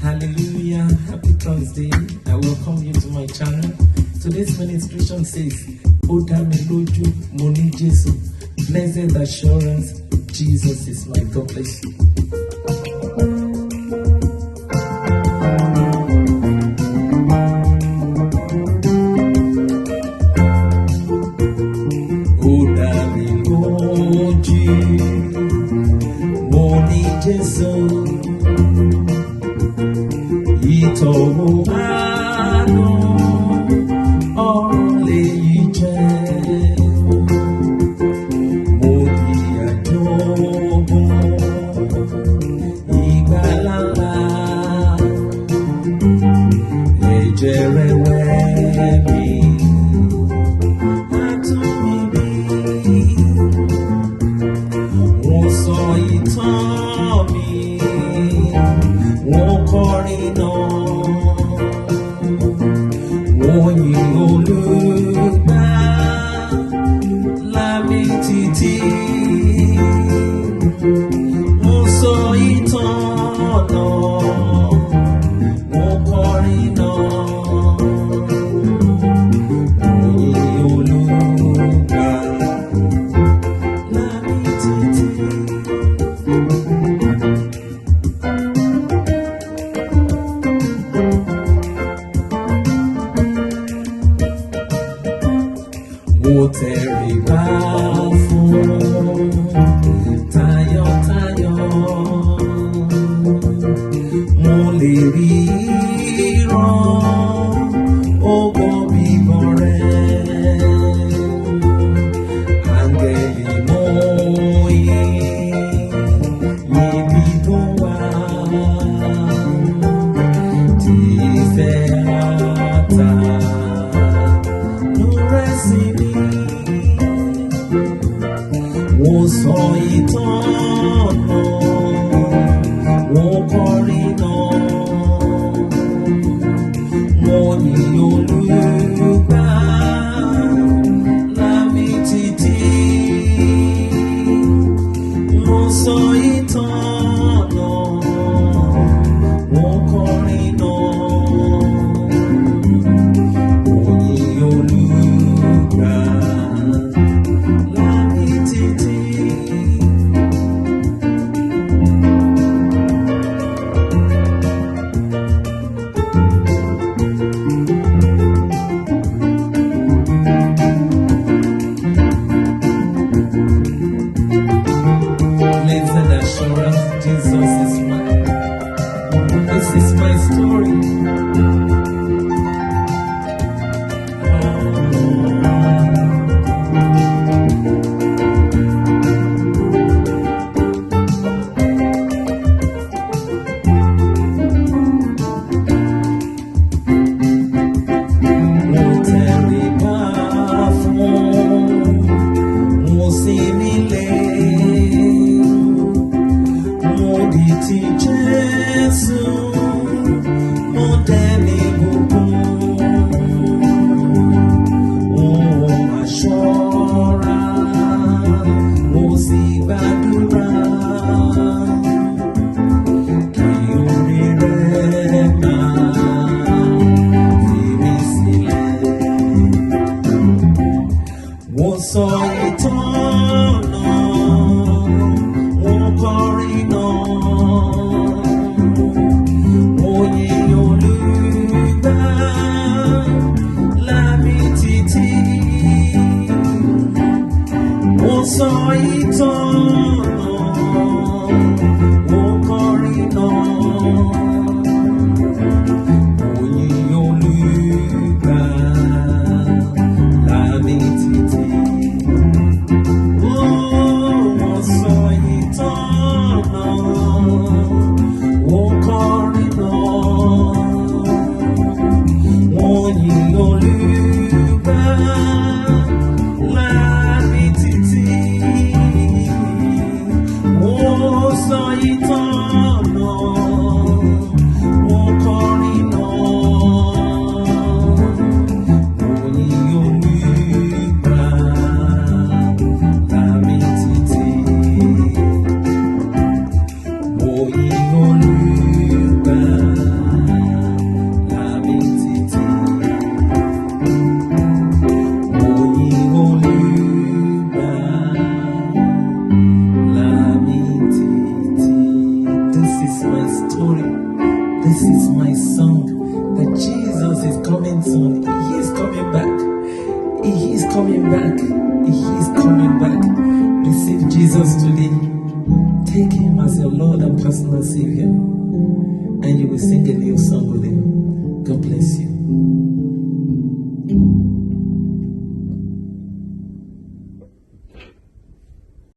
Hallelujah, happy Thursday. I welcome you to my channel. Today's ministration says, Oda mi lójú, mo ní Jésù. Blessed assurance, Jesus is my God. Bless you. Oda mi lójú, mo ní Jésù. Ìtọ̀wò àánú ọ̀run lèyí jẹ́. Mo di àjogún ìgbàlà ńlá. Ẹ̀jẹ̀ rẹ̀ wẹ̀ mí, á tún mi bí. Mo sọ ìtàn mi, wọ́n kọrin náà. Wọ́n yin Olùgbàlà mi títí. Mo sọ ìtàn náà, wọ́n kọrin náà. Wọ́n yin Olùgbàlà mi títí. Mo tẹríba fún tayọ̀tayọ̀, mo lè rí ìran ògo bíbọ̀ rẹ̀. Áńgẹ́lì mo yìn níbi tó wà, tí ìfẹ́ àtàánú rẹ̀ sí mi. Wọ́n sọ ìtàn náà, wọ́n kọrin náà. Wọ́n yin Olùgbàlà mi títí. Wọ́n sọ ìtàn náà, wọ́n kọrin náà. Wọ́n yin Olùgbàlà mi títí. Blessed assurance, Jesus is mine. This is my story. Mo tẹríba fún, mo sinmi lé. Mo di ti Jésù, mo dẹni ìbùkún. Mo máa ṣọ́ra, mo sì gbàdúrà. Kí orí rẹ̀ máa fi mí sílẹ̀. Mo sọ ìtàn náà, wọ́n kọrin náà. Mo yin Olùgbàlà mi títí. Mo sọ ìtàn náà, wọ́n kọrin náà. Mo yin Olùgbàlà mi títí. Mo sọ ìtàn náà, wọ́n kọrin náà. Wọ́n yin Olùgbàlà mi títí. Mo sọ ìtàn náà, coming back. He's coming back. Receive Jesus today. Take him as your Lord and personal Savior.